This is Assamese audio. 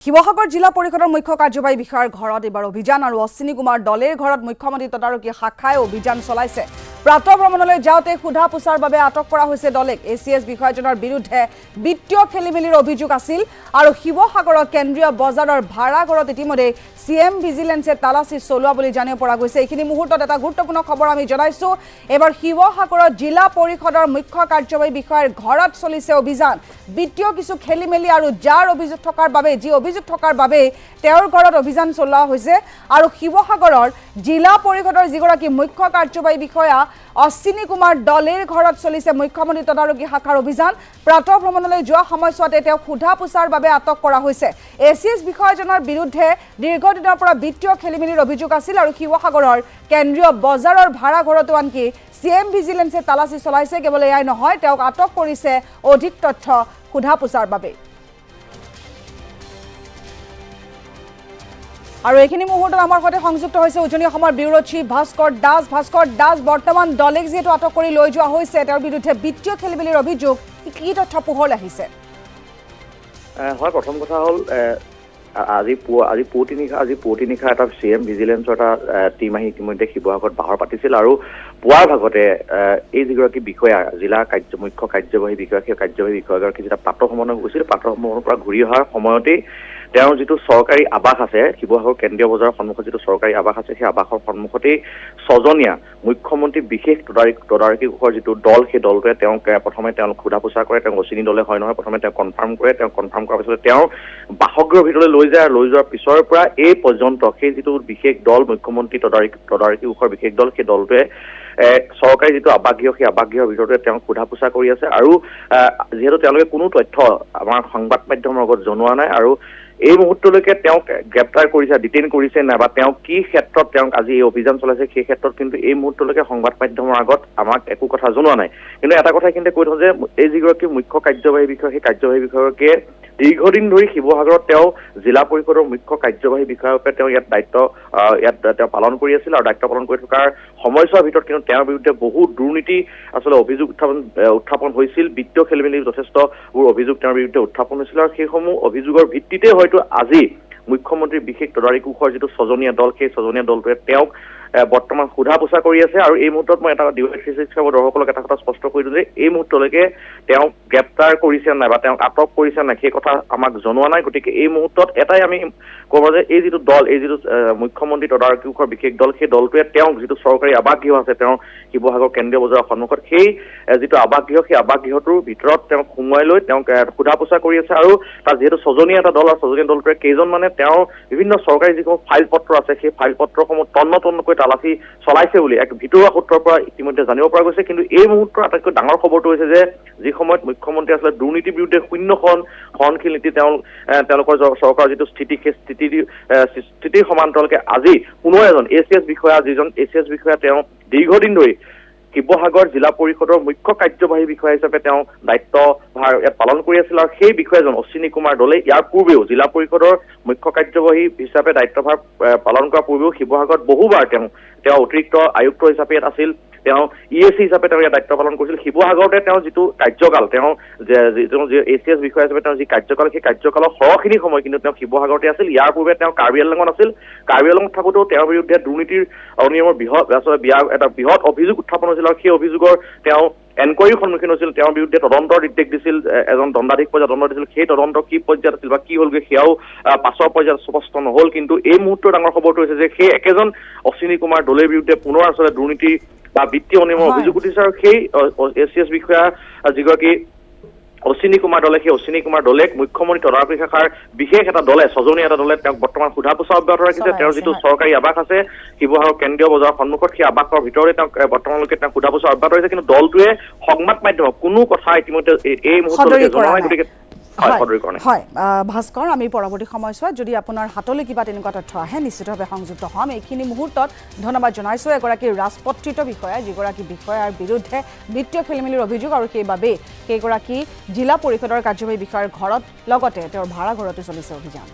শিৱসাগৰ জিলা পৰিষদৰ মুখ্য কাৰ্যবাহী বিষয়াৰ ঘৰত এবাৰ অভিযান আৰু অশ্বিনী কুমাৰ দলেৰ ঘৰত মুখ্যমন্ত্ৰী তদাৰকী শাখাই অভিযান চলাইছে। প্ৰাতঃ ভ্ৰমণলৈ যাওঁতে সোধা পোছাৰ বাবে আটক কৰা হৈছে দলেক। এচিএছ বিষয়াজনৰ বিৰুদ্ধে বিত্তীয় খেলিমেলিৰ অভিযোগ আছিল আৰু শিৱসাগৰৰ কেন্দ্ৰীয় বজাৰৰ ভাড়া ঘৰত ইতিমধ্যে চিএম ভিজিলেন্সে তালাচী চলোৱা বুলি জানিব পৰা গৈছে। এইখিনি মুহূৰ্তত এটা গুৰুত্বপূৰ্ণ খবৰ আমি জনাইছো। এবাৰ শিৱসাগৰৰ জিলা পৰিষদৰ মুখ্য কাৰ্যবাহী বিষয়াৰ ঘৰত চলিছে অভিযান। বিত্তীয় কিছু খেলিমেলি আৰু যাৰ অভিযোগ থকাৰ বাবে তেওঁৰ ঘৰত অভিযান চলোৱা হৈছে আৰু শিৱসাগৰৰ জিলা পৰিষদৰ যিগৰাকী মুখ্য কাৰ্যবাহী বিষয়া অশ্বিনী কুমাৰ দলেৰ ঘৰত চলিছে মুখ্যমন্ত্ৰী তদাৰকী শাখাৰ অভিযান। প্ৰাতঃ ভ্ৰমণলৈ যোৱা সময়ছোৱাতে তেওঁক সোধা পোছাৰ বাবে আটক কৰা হৈছে। এচিএছ বিষয়াজনৰ বিৰুদ্ধে দীৰ্ঘদিনৰ পৰা বিত্তীয় খেলিমেলিৰ অভিযোগ আছিল আৰু শিৱসাগৰৰ কেন্দ্ৰীয় বজাৰৰ ভাড়া ঘৰতো আনকি চিএম ভিজিলেন্সে তালাচী চলাইছে। কেৱল এয়াই নহয়, তেওঁক আটক কৰিছে অধিক তথ্য সোধা পোছাৰ বাবে। আৰু এইখিনি মুহূৰ্তত আমাৰ সৈতে সংযুক্ত হৈছে উজনি অসমৰ ব্যুৰো চিফ ভাস্কৰ দাস। বৰ্তমান দলেক যিহেতু আটক কৰি লৈ যোৱা হৈছে, তেওঁৰ বিৰুদ্ধে বিত্তীয় খেলিমেলিৰ অভিযোগ, কি তথ্য পোহৰলৈ আহিছে? হয়, প্ৰথম কথা হ'ল আজি পুৱতি নিশা এটা চিএম ভিজিলেন্সৰ এটা টীম আহি ইতিমধ্যে শিৱসাগৰত বাহৰ পাতিছিল আৰু পুৱাৰ ভাগতে এই যিগৰাকী বিষয়া জিলা মুখ্য কাৰ্যবাহী বিষয়া, সেই কাৰ্যবাহী বিষয়াগৰাকী যেতিয়া প্ৰাতঃ ভ্ৰমণত গৈছিল, প্ৰাতঃ ভ্ৰমণৰ পৰা ঘূৰি অহাৰ সময়তেই তেওঁৰ যিটো চৰকাৰী আৱাস আছে, শিৱসাগৰ কেন্দ্ৰীয় বজাৰৰ সন্মুখত যিটো চৰকাৰী আৱাস আছে, সেই আৱাসৰ সন্মুখতেই ছজনীয়া মুখ্যমন্ত্ৰী বিশেষ তদাৰকী কোষৰ যিটো দল, সেই দলটোৱে প্ৰথমে তেওঁলোক সোধা পোছা কৰে। তেওঁ অশ্বিনী দলে হয় নহয়, প্ৰথমে তেওঁ কনফাৰ্ম কৰে। তেওঁ কনফাৰ্ম কৰাৰ পিছতে তেওঁৰ বাসগৃহৰ ভিতৰলৈ লৈ যায় আৰু লৈ যোৱাৰ পিছৰ পৰা এই পৰ্যন্ত সেই যিটো বিশেষ দল, মুখ্যমন্ত্ৰী তদাৰকী কোষৰ বিশেষ দল, সেই দলটোৱে চৰকাৰী যিটো আৱাসগৃহ, সেই আৱাসগৃহৰ ভিতৰতে তেওঁক সোধা পোছা কৰি আছে। আৰু যিহেতু তেওঁলোকে কোনো তথ্য আমাৰ সংবাদ মাধ্যমৰ আগত জনোৱা নাই আৰু এই মুহূৰ্তলৈকে তেওঁক গ্ৰেপ্তাৰ কৰিছে, ডিটেইন কৰিছে নাই বা তেওঁ কি ক্ষেত্ৰত তেওঁক আজি এই অভিযান চলাইছে, সেই ক্ষেত্ৰত কিন্তু এই মুহূৰ্তলৈকে সংবাদ মাধ্যমৰ আগত আমাক একো কথা জনোৱা নাই। কিন্তু এটা কথা কিন্তু কৈ থওঁ যে এই যিগৰাকী মুখ্য কাৰ্যবাহী বিষয়া, সেই কাৰ্যবাহী বিষয়াগৰাকীয়ে দীৰ্ঘদিন ধৰি শিৱসাগৰত তেওঁ জিলা পৰিষদৰ মুখ্য কাৰ্যবাহী বিষয়াৰূপে তেওঁ তেওঁ পালন কৰি আছিল আৰু দায়িত্ব পালন কৰি থকাৰ সময়ছোৱাৰ ভিতৰত কিন্তু তেওঁৰ বিৰুদ্ধে বহু দুৰ্নীতি আচলতে অভিযোগ উত্থাপন হৈছিল। বিত্তীয় খেলিমেলিৰ যথেষ্টবোৰ অভিযোগ তেওঁৰ বিৰুদ্ধে উত্থাপন হৈছিল আৰু সেইসমূহ অভিযোগৰ ভিত্তিতে হয়তো আজি মুখ্যমন্ত্ৰীৰ বিশেষ তদাৰকী কোষৰ যিটো ছজনীয়া দল, সেই ছজনীয়া দলটোৱে তেওঁক বৰ্তমান সোধা পোছা কৰি আছে। আৰু এই মুহূৰ্তত মই এটা দৰ্শকসকলক এটা কথা স্পষ্ট কৰি দিওঁ যে এই মুহূৰ্তলৈকে তেওঁক গ্ৰেপ্তাৰ কৰিছে নাই বা তেওঁক আটক কৰিছে নাই, সেই কথা আমাক জনোৱা নাই। গতিকে এই মুহূৰ্তত এটাই আমি ক'ব যে এই যিটো দল, এই যিটো মুখ্যমন্ত্ৰী তদাৰকী কোষৰ বিশেষ দল, সেই দলটোৱে তেওঁক যিটো চৰকাৰী আৱাসগৃহ আছে তেওঁ শিৱসাগৰ কেন্দ্ৰীয় বজাৰৰ সন্মুখত, সেই যিটো আৱাসগৃহ, সেই আৱাসগৃহটোৰ ভিতৰত তেওঁক সোমোৱাই লৈ তেওঁক সোধা পোছা কৰি আছে। আৰু তাত যিহেতু ছজনীয়া এটা দল আৰু ছজনীয়া দলটোৱে কেইজনমানে তেওঁৰ বিভিন্ন চৰকাৰী যিসমূহ ফাইল পত্ৰ আছে, সেই ফাইল পত্ৰসমূহ তন্নকৈ তালাচী চলাইছে বুলি এক ভিতৰুৱা সূত্ৰৰ পৰা ইতিমধ্যে জানিব পৰা গৈছে। কিন্তু এই মুহূৰ্তৰ আটাইতকৈ ডাঙৰ খবৰটো হৈছে যে যি সময়ত মুখ্যমন্ত্ৰী আচলতে দুৰ্নীতিৰ বিৰুদ্ধে শূন্য সহনশীল নীতি তেওঁলোকৰ চৰকাৰৰ যিটো স্থিতি, সেই স্থিতিৰ সমান্তৰালকে আজি পুনৰ এজন এচিএছ বিষয়া তেওঁ দীৰ্ঘদিন ধৰি শিৱসাগৰ জিলা পৰিষদৰ মুখ্য কাৰ্যবাহী বিষয়া হিচাপে তেওঁ দায়িত্বভাৰ ইয়াত পালন কৰি আছিল আৰু সেই বিষয়াজন অশ্বিনী কুমাৰ দলে ইয়াৰ পূৰ্বেও জিলা পৰিষদৰ মুখ্য কাৰ্যবাহী হিচাপে দায়িত্বভাৰ পালন কৰাৰ পূৰ্বেও শিৱসাগৰত বহুবাৰ তেওঁ অতিৰিক্ত আয়ুক্ত হিচাপে ইয়াত আছিল। তেওঁ ইএচি হিচাপে তেওঁ ইয়াত দায়িত্ব পালন কৰিছিল। শিৱসাগৰতে তেওঁ যিটো কাৰ্যকাল, তেওঁ এচিএছ বিষয়া হিচাপে তেওঁ যি কাৰ্যকাল, সেই কাৰ্যকালৰ সৰহখিনি সময় কিন্তু তেওঁ শিৱসাগৰতে আছিল। ইয়াৰ পূৰ্বে তেওঁ কাৰ্বি আংলঙত আছিল। কাৰ্বি আংলঙত থাকোঁতেও তেওঁৰ বিৰুদ্ধে দুৰ্নীতিৰ অনিয়মৰ এটা বৃহৎ অভিযোগ উত্থাপন হৈছিল আৰু সেই অভিযোগৰ তেওঁ এনকোৱাৰীৰ সন্মুখীন হৈছিল। তেওঁৰ বিৰুদ্ধে তদন্তৰ নিৰ্দেশ দিছিল এজন দণ্ডাধীশ পৰ্যায়ত তদন্ত দিছিল। সেই তদন্ত কি পৰ্যায়ত আছিল বা কি হ'লগৈ সেয়াও পাছৰ পৰ্যায়ত স্পষ্ট নহ'ল। কিন্তু এই মুহূৰ্তৰ ডাঙৰ খবৰটো হৈছে যে সেই একেজন অশ্বিনী কুমাৰ দলেৰ বিৰুদ্ধে পুনৰ আচলতে দুৰ্নীতি বা বিত্তীয় অনিয়মৰ অভিযোগ উঠিছে আৰু সেই এচিএছ বিষয়া যিগৰাকী অশ্বিনী কুমাৰ দলে, সেই অশ্বিনী কুমাৰ দলেক মুখ্যমন্ত্ৰী তদাৰকী শাখাৰ বিশেষ এটা দলে, ছজনীয়া এটা দলে তেওঁক বৰ্তমান সোধা পোছা অব্যাহত ৰাখিছে। তেওঁৰ যিটো চৰকাৰী আৱাস আছে শিৱসাগৰ কেন্দ্ৰীয় বজাৰৰ সন্মুখত, সেই আৱাসৰ ভিতৰতে তেওঁক বৰ্তমানলৈকে তেওঁক সোধা পোছা অব্যাহত ৰাখিছে। কিন্তু দলটোৱে সংবাদ মাধ্যমক কোনো কথা ইতিমধ্যে এই মুহূৰ্তলৈকে জনোৱা নাই। গতিকে হয় ভাস্কৰ, আমি পৰৱৰ্তী সময়ছোৱাত যদি আপোনাৰ হাতলৈ কিবা তেনেকুৱা তথ্য আহে নিশ্চিতভাৱে সংযুক্ত হ'ম। এইখিনি মুহূৰ্তত ধন্যবাদ জনাইছোঁ এগৰাকী ৰাজপত্ৰিত বিষয়া, যিগৰাকী বিষয়াৰ বিৰুদ্ধে বিত্তীয় খেলিমেলিৰ অভিযোগ আৰু সেইবাবেই সেইগৰাকী জিলা পৰিষদৰ কাৰ্যবাহী বিষয়াৰ ঘৰত লগতে তেওঁৰ ভাড়া ঘৰতো চলিছে অভিযান।